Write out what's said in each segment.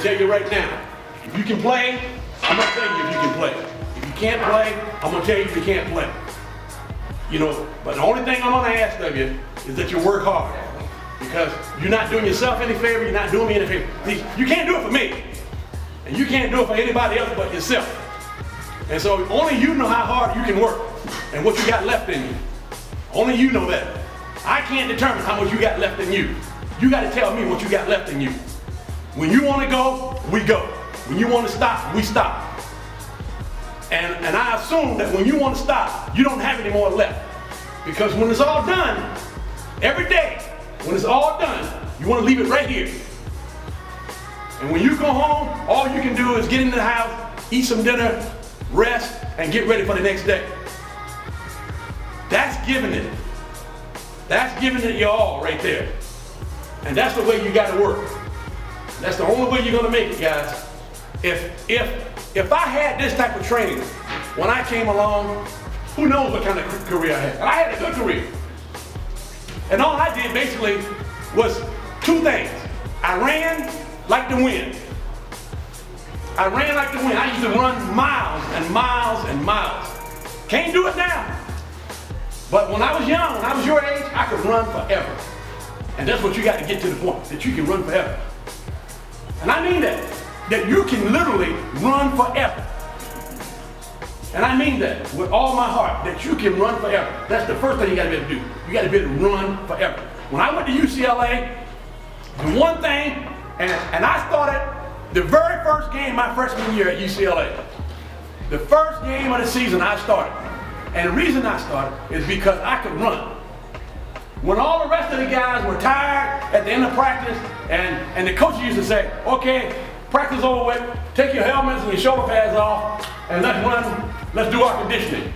tell you right now, if you can play, I'm gonna tell you if you can play. If you can't play, I'm gonna tell you if you can't play. You know, but the only thing I'm gonna ask of you is that you work hard. Because you're not doing yourself any favor, you're not doing me any favor. See, you can't do it for me. And you can't do it for anybody else but yourself. And so only you know how hard you can work and what you got left in you. Only you know that. I can't determine how much you got left in you. You got to tell me what you got left in you. When you want to go, we go. When you want to stop, we stop. And I assume that when you want to stop, you don't have any more left. Because when it's all done, every day, when it's all done, you want to leave it right here. And when you go home, all you can do is get into the house, eat some dinner, rest, and get ready for the next day. That's giving it. That's giving it your all right there. And that's the way you got to work. That's the only way you're going to make it, guys. If I had this type of training when I came along, who knows what kind of career I had. And I had a good career. And all I did basically was two things. I ran like the wind. I ran like the wind. I used to run miles and miles and miles. Can't do it now. But when I was young, when I was your age, I could run forever. And that's what you got to get to the point, that you can run forever. And I mean that you can literally run forever. And I mean that with all my heart, that you can run forever. That's the first thing you got to be able to do. You got to be able to run forever. When I went to UCLA, the one thing, and I started the very first game my freshman year at UCLA. The first game of the season I started. And the reason I started is because I could run. When all the rest of the guys were tired at the end of practice, and the coach used to say, okay, practice over with, take your helmets and your shoulder pads off, and let's run, let's do our conditioning.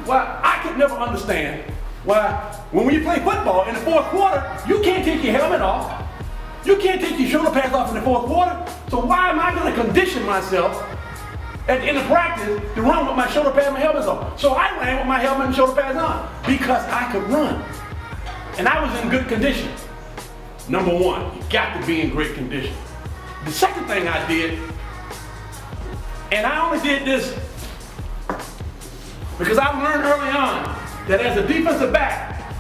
Well, I could never understand why, when you play football in the fourth quarter, you can't take your helmet off. You can't take your shoulder pads off in the fourth quarter. So why am I going to condition myself at the end of practice to run with my shoulder pads and my helmet on? So I ran with my helmet and shoulder pads on because I could run. And I was in good condition. Number one, you got to be in great condition. The second thing I did, and I only did this because I learned early on that as a defensive back,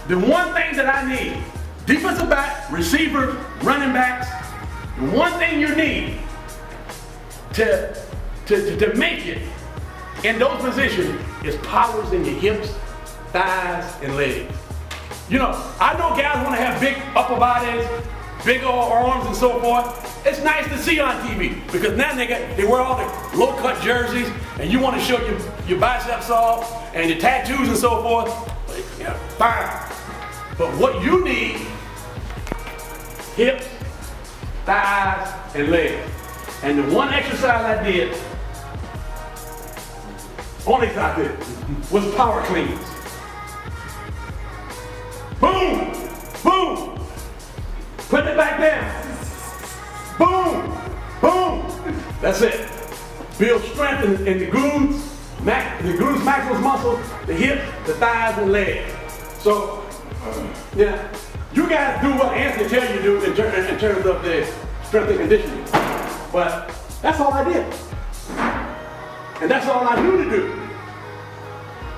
the one thing that I need, defensive back, receivers, running backs, the one thing you need to make it in those positions is powers in your hips, thighs, and legs. You know, I know guys want to have big upper bodies, big old arms and so forth. It's nice to see on TV because now they wear all the low-cut jerseys and you want to show your biceps off and your tattoos and so forth. Yeah, fine. But what you need, hips, thighs, and legs. And the one exercise I did, only I did, was power cleans. Boom, boom, put it back down. Boom, boom. That's it. Build strength in the glutes, maximus muscles, the hips, the thighs, and legs. So, yeah, you guys do what Anthony tells you to do in terms of the strength and conditioning. But that's all I did. And that's all I knew to do.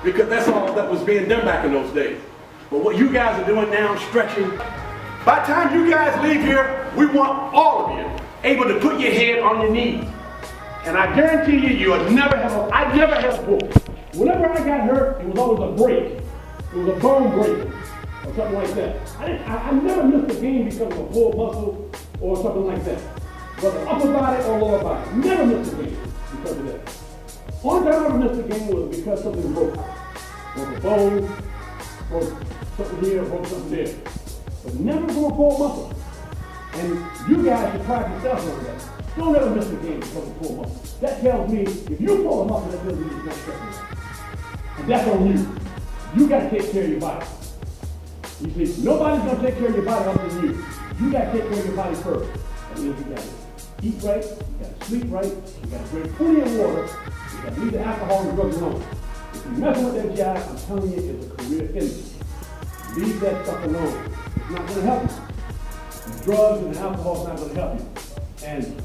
Because that's all that was being done back in those days. But what you guys are doing now, stretching, by the time you guys leave here, we want all of you able to put your head on your knees. And I guarantee you, you'll never have I never had a pull. Whenever I got hurt, it was always a break. It was a bone break or something like that. I never missed a game because of a pull muscle or something like that. Whether upper body or lower body. Never missed a game because of that. Only time I ever missed a game was because something broke. Broke a bone, broke something here, broke something there. But never go pull muscle. And you guys should pride yourself on that. Don't ever miss a game because of pull muscle. That tells me if you pull a muscle, that tells me it's not stretching. And that's on you. You got to take care of your body. You see, nobody's going to take care of your body other than you. You got to take care of your body first. That means you got to eat right, you got to sleep right, you got to drink plenty of water, you got to leave the alcohol and drugs alone. If you're messing with that job, I'm telling you, it's a career industry. Leave that stuff alone. It's not going to help you. The drugs and the alcohol is not going to help you. And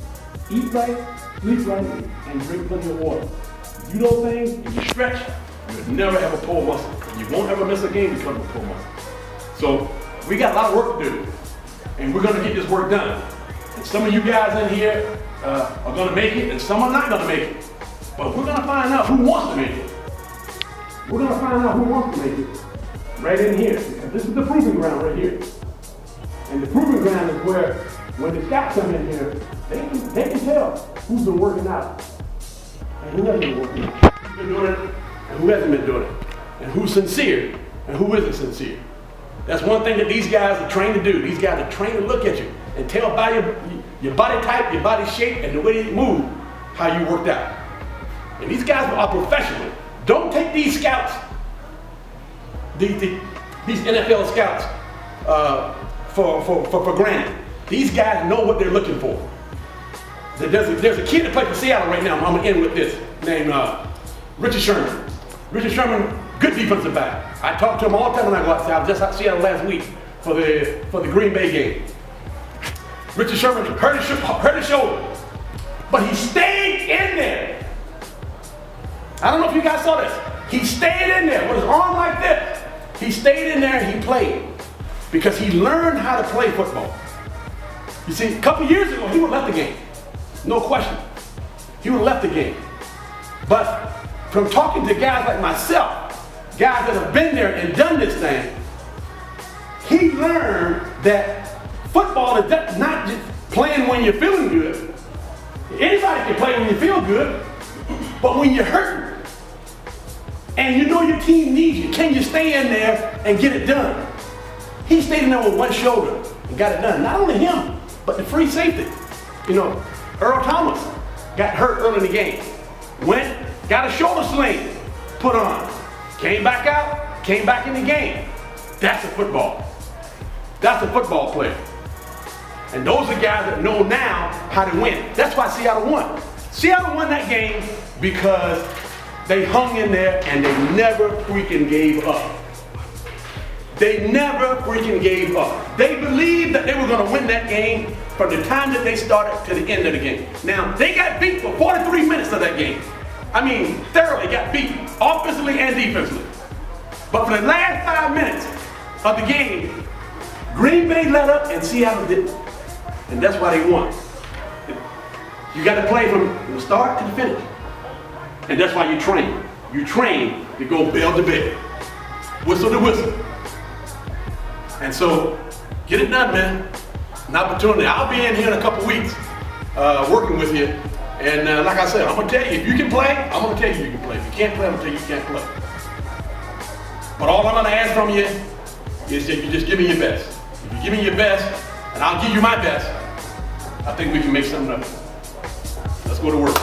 eat right, sleep right, and drink plenty of water. If you do those things and you stretch, you'll never have a pull muscle. You won't ever miss a game because of a pull muscle. So we got a lot of work to do, and we're gonna get this work done. And some of you guys in here are gonna make it, and some are not gonna make it. But we're gonna find out who wants to make it. We're gonna find out who wants to make it right in here. Because this is the proving ground right here. And the proving ground is where, when the scouts come in here, they can tell who's been working out and who hasn't been working out. Who's been doing it and who hasn't been doing it. And who's sincere and who isn't sincere. That's one thing that these guys are trained to do. These guys are trained to look at you and tell by your body type, your body shape, and the way you move, how you worked out. And these guys are professional. Don't take these scouts, these NFL scouts, for granted. These guys know what they're looking for. There's a kid that plays for Seattle right now. I'm gonna end with this, named Richard Sherman. Richard Sherman, good defensive back. I talk to him all the time when I go outside. I was just out in Seattle last week for the Green Bay game. Richard Sherman hurt his shoulder, but he stayed in there. I don't know if you guys saw this. He stayed in there with his arm like this. He stayed in there and he played because he learned how to play football. You see, a couple years ago, he would have left the game. No question. He would have left the game. But from talking to guys like myself, guys that have been there and done this thing, he learned that football is not just playing when you're feeling good. Anybody can play when you feel good, but when you're hurting, and you know your team needs you, can you stay in there and get it done? He stayed in there with one shoulder and got it done. Not only him, but the free safety. You know, Earl Thomas got hurt early in the game. Went, got a shoulder sling put on. Came back out, came back in the game. That's a football. That's a football player. And those are guys that know now how to win. That's why Seattle won. Seattle won that game because they hung in there and they never freaking gave up. They never freaking gave up. They believed that they were going to win that game from the time that they started to the end of the game. Now, they got beat for 43 minutes of that game. I mean, thoroughly got beat, offensively and defensively. But for the last 5 minutes of the game, Green Bay let up and Seattle didn't. And that's why they won. You got to play from the start to the finish. And that's why you train. You train to go bell to bell, whistle to whistle. And so, get it done, man. An opportunity. I'll be in here in a couple weeks working with you. And like I said, I'm going to tell you, if you can play, I'm going to tell you can play. If you can't play, I'm going to tell you you can't play. But all I'm going to ask from you is that you just give me your best. If you give me your best, and I'll give you my best, I think we can make something up. Let's go to work.